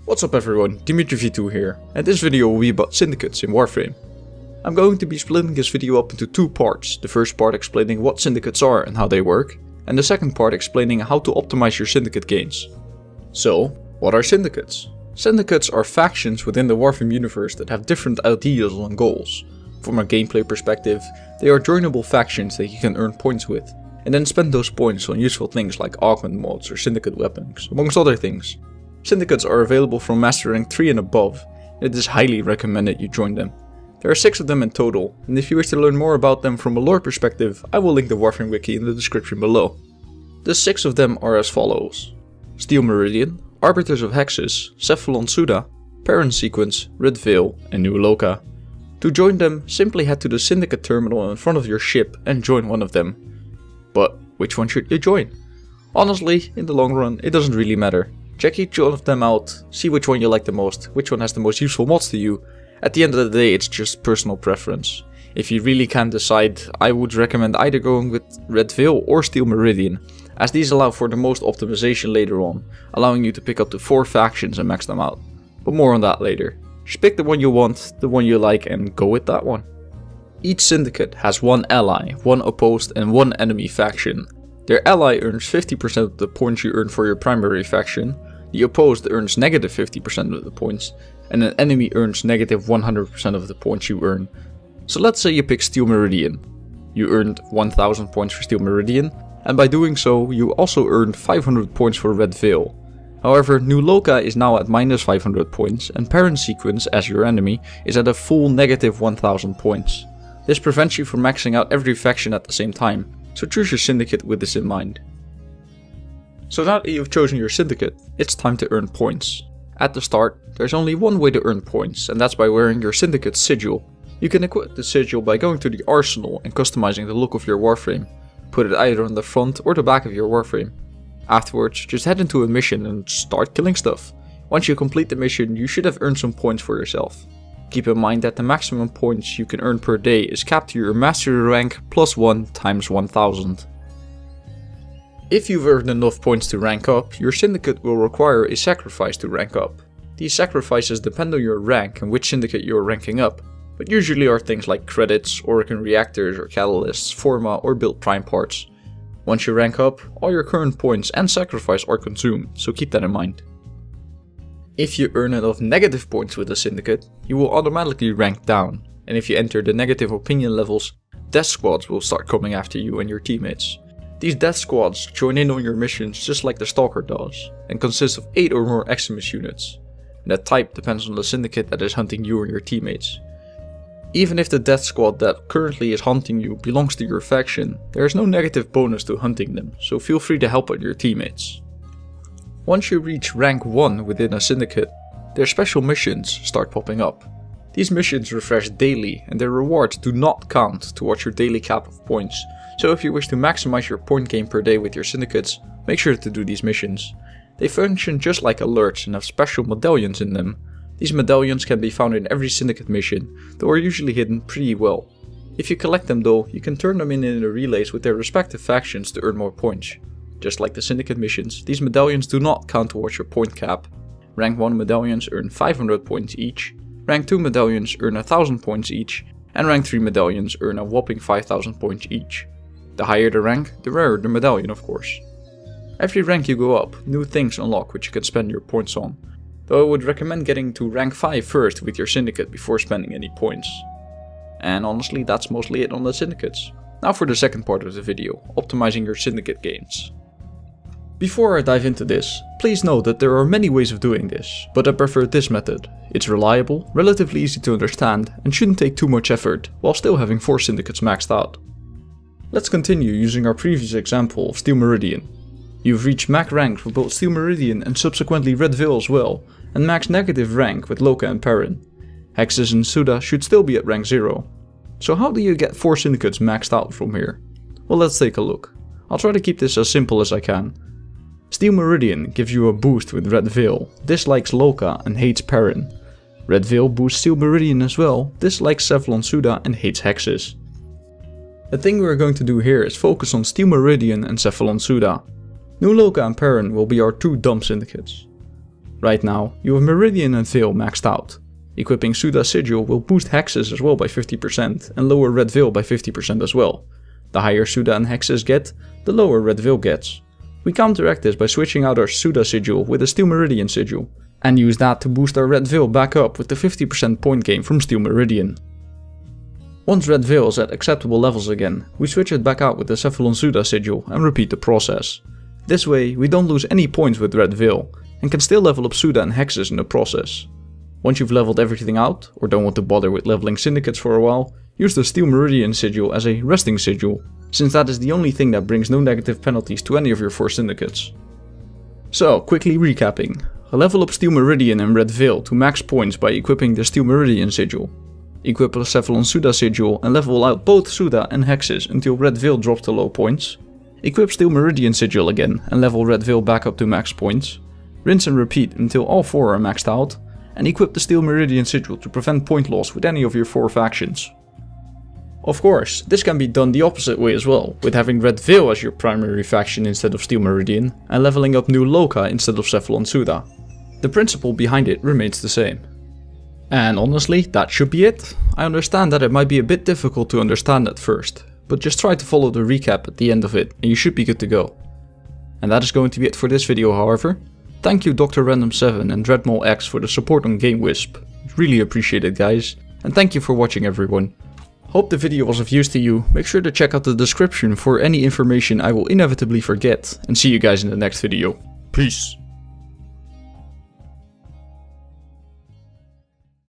What's up everyone, DimitriV2 here, and this video will be about syndicates in Warframe. I'm going to be splitting this video up into two parts, the first part explaining what syndicates are and how they work, and the second part explaining how to optimize your syndicate gains. So, what are syndicates? Syndicates are factions within the Warframe universe that have different ideals and goals. From a gameplay perspective, they are joinable factions that you can earn points with, and then spend those points on useful things like augment mods or syndicate weapons, amongst other things. Syndicates are available from Master Rank 3 and above, and it is highly recommended you join them. There are 6 of them in total, and if you wish to learn more about them from a lore perspective, I will link the Warframe wiki in the description below. The 6 of them are as follows: Steel Meridian, Arbiters of Hexes, Cephalon Suda, Parent Sequence, Red Veil, and New Loka. To join them, simply head to the Syndicate terminal in front of your ship and join one of them. But which one should you join? Honestly, in the long run, it doesn't really matter. Check each one of them out, see which one you like the most, which one has the most useful mods to you. At the end of the day, it's just personal preference. If you really can't decide, I would recommend either going with Red Veil or Steel Meridian, as these allow for the most optimization later on, allowing you to pick up to 4 factions and max them out. But more on that later. Just pick the one you want, the one you like, and go with that one. Each syndicate has one ally, one opposed and one enemy faction. Their ally earns 50% of the points you earn for your primary faction, the opposed earns negative 50% of the points, and an enemy earns negative 100% of the points you earn. So let's say you pick Steel Meridian. You earned 1000 points for Steel Meridian, and by doing so you also earned 500 points for Red Veil. However, New Loka is now at minus 500 points, and Parent Sequence, as your enemy, is at a full negative 1000 points. This prevents you from maxing out every faction at the same time, so choose your syndicate with this in mind. So now that you've chosen your syndicate, it's time to earn points. At the start, there's only one way to earn points, and that's by wearing your syndicate sigil. You can equip the sigil by going to the arsenal and customizing the look of your Warframe. Put it either on the front or the back of your Warframe. Afterwards, just head into a mission and start killing stuff. Once you complete the mission, you should have earned some points for yourself. Keep in mind that the maximum points you can earn per day is capped to your mastery rank plus 1 times 1000. If you've earned enough points to rank up, your syndicate will require a sacrifice to rank up. These sacrifices depend on your rank and which syndicate you are ranking up, but usually are things like credits, Orokin reactors or catalysts, forma or built prime parts. Once you rank up, all your current points and sacrifice are consumed, so keep that in mind. If you earn enough negative points with a syndicate, you will automatically rank down, and if you enter the negative opinion levels, death squads will start coming after you and your teammates. These death squads join in on your missions just like the Stalker does, and consist of 8 or more Eximus units. And that type depends on the syndicate that is hunting you or your teammates. Even if the death squad that currently is hunting you belongs to your faction, there is no negative bonus to hunting them, so feel free to help out your teammates. Once you reach rank 1 within a syndicate, their special missions start popping up. These missions refresh daily and their rewards do not count towards your daily cap of points, so if you wish to maximize your point gain per day with your syndicates, make sure to do these missions. They function just like alerts and have special medallions in them. These medallions can be found in every syndicate mission, though are usually hidden pretty well. If you collect them though, you can turn them in the relays with their respective factions to earn more points. Just like the syndicate missions, these medallions do not count towards your point cap. Rank 1 medallions earn 500 points each, Rank 2 medallions earn 1000 points each, and Rank 3 medallions earn a whopping 5000 points each. The higher the rank, the rarer the medallion of course. Every rank you go up, new things unlock which you can spend your points on, though I would recommend getting to rank 5 first with your syndicate before spending any points. And honestly, that's mostly it on the syndicates. Now for the second part of the video, optimizing your syndicate gains. Before I dive into this, please note that there are many ways of doing this, but I prefer this method. It's reliable, relatively easy to understand, and shouldn't take too much effort, while still having 4 syndicates maxed out. Let's continue using our previous example of Steel Meridian. You've reached max rank for both Steel Meridian and subsequently Red Veil as well, and max negative rank with Loka and Parent. Hexes and Suda should still be at rank 0. So how do you get 4 syndicates maxed out from here? Well, let's take a look. I'll try to keep this as simple as I can. Steel Meridian gives you a boost with Red Veil, dislikes Loka and hates Parent. Red Veil boosts Steel Meridian as well, dislikes Cephalon Suda and hates Hexes. The thing we're going to do here is focus on Steel Meridian and Cephalon Suda. New Loka and Parent will be our 2 dumb syndicates. Right now, you have Meridian and Veil maxed out. Equipping Suda Sigil will boost hexes as well by 50% and lower Red Veil by 50% as well. The higher Suda and hexes get, the lower Red Veil gets. We counteract this by switching out our Suda Sigil with a Steel Meridian Sigil, and use that to boost our Red Veil back up with the 50% point gain from Steel Meridian. Once Red Veil is at acceptable levels again, we switch it back out with the Cephalon Suda Sigil and repeat the process. This way we don't lose any points with Red Veil, and can still level up Suda and hexes in the process. Once you've leveled everything out, or don't want to bother with leveling Syndicates for a while, use the Steel Meridian Sigil as a resting sigil, since that is the only thing that brings no negative penalties to any of your 4 Syndicates. So, quickly recapping. Level up Steel Meridian and Red Veil to max points by equipping the Steel Meridian Sigil. Equip the Cephalon Suda Sigil and level out both Suda and hexes until Red Veil drops to low points. Equip Steel Meridian Sigil again and level Red Veil back up to max points. Rinse and repeat until all 4 are maxed out. And equip the Steel Meridian Sigil to prevent point loss with any of your 4 factions. Of course, this can be done the opposite way as well, with having Red Veil as your primary faction instead of Steel Meridian, and leveling up New Loka instead of Cephalon Suda. The principle behind it remains the same. And honestly, that should be it. I understand that it might be a bit difficult to understand at first, but just try to follow the recap at the end of it and you should be good to go. And that is going to be it for this video, however. Thank you Dr. Random7 and DreadMallX for the support on GameWisp. Really appreciate it, guys. And thank you for watching, everyone. Hope the video was of use to you. Make sure to check out the description for any information I will inevitably forget. And see you guys in the next video. Peace.